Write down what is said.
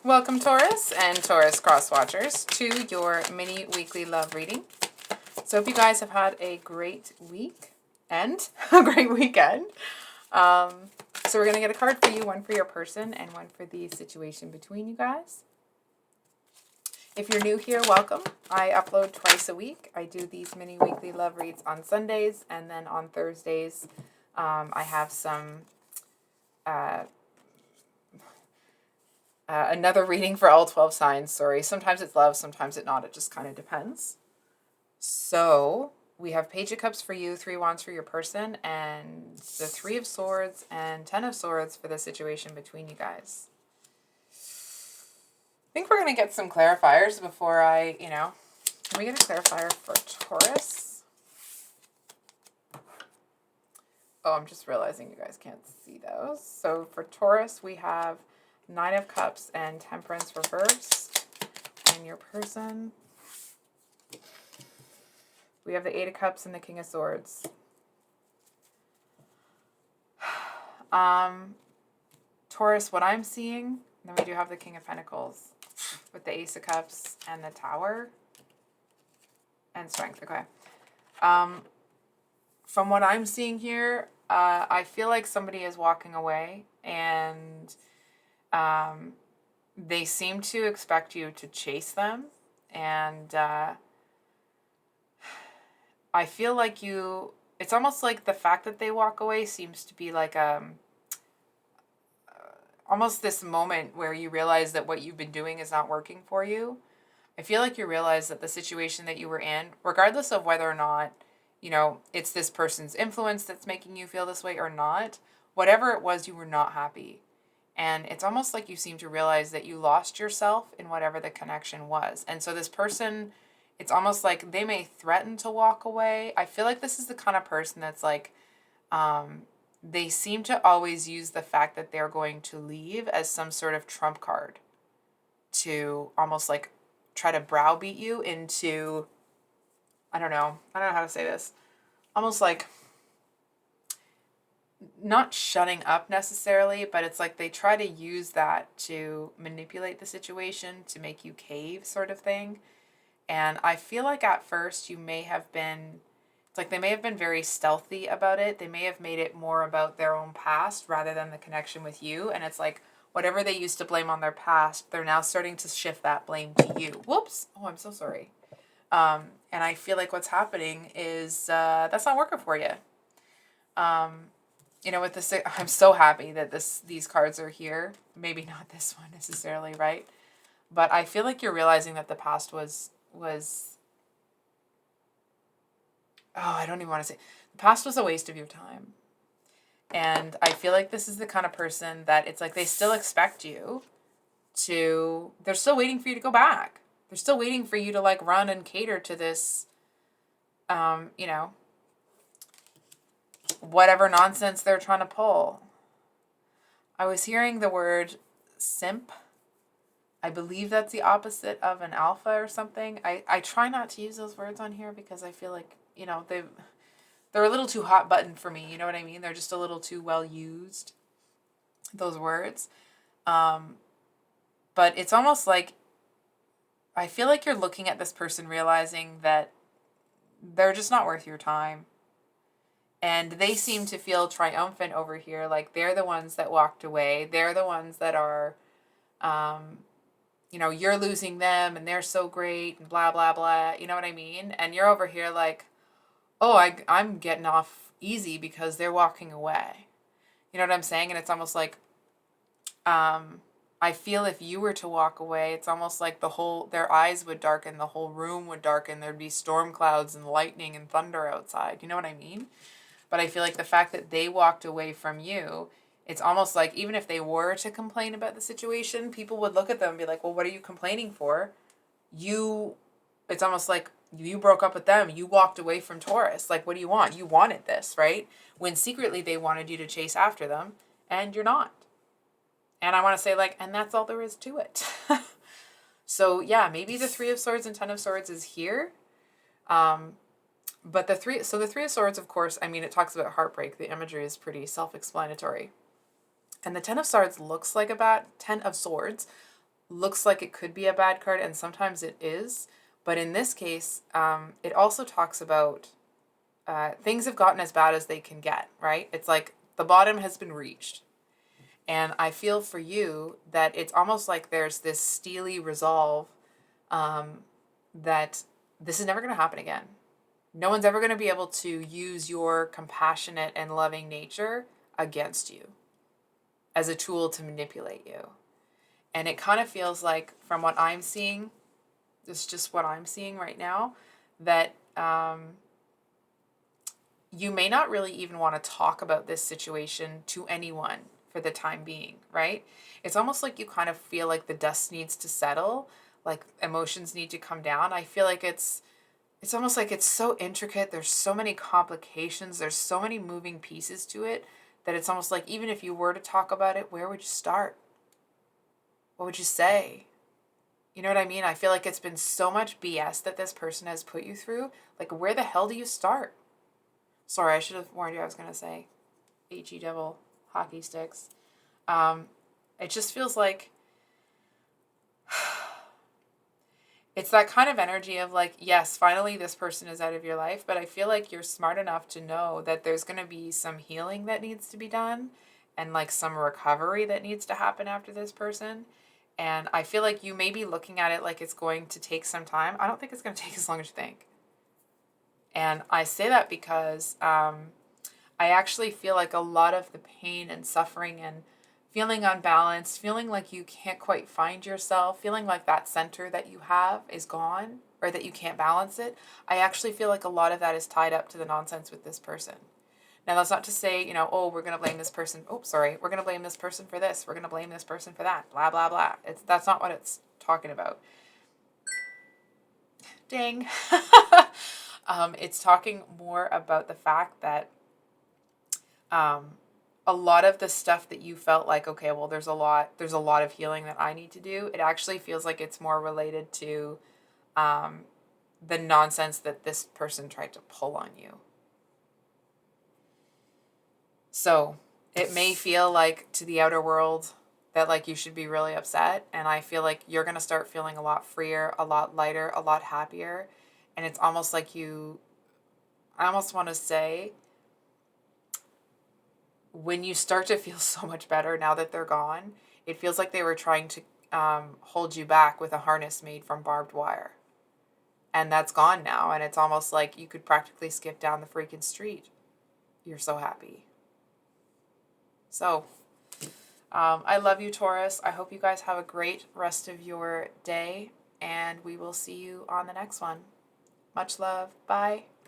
Welcome, Taurus and Taurus cross watchers, to your mini weekly love reading. So hope you guys have had a great week and a great weekend. So we're going to get a card for you, one for your person and one for the situation between you guys. If you're new here, welcome. I upload twice a week. I do these mini weekly love reads on Sundays, and then on Thursdays I have some another reading for all 12 signs. Sorry, sometimes it's love, sometimes it's not. It just kind of depends. So we have Page of Cups for you, 3 Wands for your person, and the 3 of Swords and 10 of Swords for the situation between you guys. I think we're going to get some clarifiers before can we get a clarifier for Taurus? Oh, I'm just realizing you guys can't see those. So for Taurus, we have 9 of Cups and Temperance reversed. And your person, we have the 8 of Cups and the King of Swords. Taurus, what I'm seeing, then we do have the King of Pentacles with the Ace of Cups and the Tower and Strength. Okay. From what I'm seeing here, I feel like somebody is walking away, and they seem to expect you to chase them, and I feel like it's almost like the fact that they walk away seems to be like almost this moment where you realize that what you've been doing is not working for you. I feel like you realize that the situation that you were in, regardless of whether or not, it's this person's influence that's making you feel this way or not, whatever it was, you were not happy. And it's almost like you seem to realize that you lost yourself in whatever the connection was. And so this person, it's almost like they may threaten to walk away. I feel like this is the kind of person that's like, they seem to always use the fact that they're going to leave as some sort of trump card to almost like try to browbeat you into, I don't know how to say this, almost like not shutting up necessarily, but it's like they try to use that to manipulate the situation, to make you cave sort of thing. And I feel like at first it's like they may have been very stealthy about it. They may have made it more about their own past rather than the connection with you. And it's like whatever they used to blame on their past, they're now starting to shift that blame to you. Whoops. Oh, I'm so sorry. And I feel like what's happening is that's not working for you. With this, I'm so happy that these cards are here. Maybe not this one necessarily, right? But I feel like you're realizing that the past was I don't even want to say, the past was a waste of your time. And I feel like this is the kind of person that it's like they still expect you they're still waiting for you to go back. They're still waiting for you to like run and cater to this, whatever nonsense they're trying to pull. I was hearing the word simp. I believe that's the opposite of an alpha or something. I try not to use those words on here because I feel like, they're a little too hot button for me. You know what I mean? They're just a little too well used, those words. But it's almost like, I feel like you're looking at this person realizing that they're just not worth your time. And they seem to feel triumphant over here. Like they're the ones that walked away. They're the ones that are, you're losing them and they're so great and blah, blah, blah. You know what I mean? And you're over here like, oh, I'm getting off easy because they're walking away. You know what I'm saying? And it's almost like, I feel if you were to walk away, it's almost like their eyes would darken, the whole room would darken, there'd be storm clouds and lightning and thunder outside. You know what I mean? But I feel like the fact that they walked away from you, it's almost like even if they were to complain about the situation, people would look at them and be like, well, what are you complaining for? It's almost like you broke up with them. You walked away from Taurus. Like, what do you want? You wanted this, right? When secretly they wanted you to chase after them and you're not. And I want to say and that's all there is to it. So yeah, maybe the 3 of Swords and 10 of Swords is here. But the 3 of Swords, of course, I mean, it talks about heartbreak. The imagery is pretty self-explanatory. And the 10 of Swords looks like a bad, 10 of Swords looks like it could be a bad card, and sometimes it is. But in this case, it also talks about things have gotten as bad as they can get, right? It's like the bottom has been reached. And I feel for you that it's almost like there's this steely resolve that this is never going to happen again. No one's ever going to be able to use your compassionate and loving nature against you as a tool to manipulate you. And it kind of feels like, from what I'm seeing, this is just what I'm seeing right now, that you may not really even want to talk about this situation to anyone for the time being, right? It's almost like you kind of feel like the dust needs to settle, like emotions need to come down. I feel like it's almost like it's so intricate. There's so many complications. There's so many moving pieces to it that it's almost like, even if you were to talk about it, where would you start? What would you say? You know what I mean? I feel like it's been so much BS that this person has put you through. Like, where the hell do you start? Sorry, I should have warned you. I was going to say HE devil hockey sticks. It just feels like it's that kind of energy of like, yes, finally this person is out of your life, but I feel like you're smart enough to know that there's going to be some healing that needs to be done and like some recovery that needs to happen after this person. And I feel like you may be looking at it like it's going to take some time. I don't think it's going to take as long as you think. And I say that because I actually feel like a lot of the pain and suffering and feeling unbalanced, feeling like you can't quite find yourself, feeling like that center that you have is gone or that you can't balance it, I actually feel like a lot of that is tied up to the nonsense with this person. Now, that's not to say, oh, we're going to blame this person. Oh, sorry. We're going to blame this person for this. We're going to blame this person for that. Blah, blah, blah. That's not what it's talking about. Dang. It's talking more about the fact that a lot of the stuff that you felt like, okay, well, there's a lot of healing that I need to do. It actually feels like it's more related to the nonsense that this person tried to pull on you. So it may feel like to the outer world that like you should be really upset. And I feel like you're going to start feeling a lot freer, a lot lighter, a lot happier. And it's almost like I almost want to say, when you start to feel so much better now that they're gone, it feels like they were trying to hold you back with a harness made from barbed wire. And that's gone now. And it's almost like you could practically skip down the freaking street. You're so happy. So, I love you, Taurus. I hope you guys have a great rest of your day. And we will see you on the next one. Much love. Bye.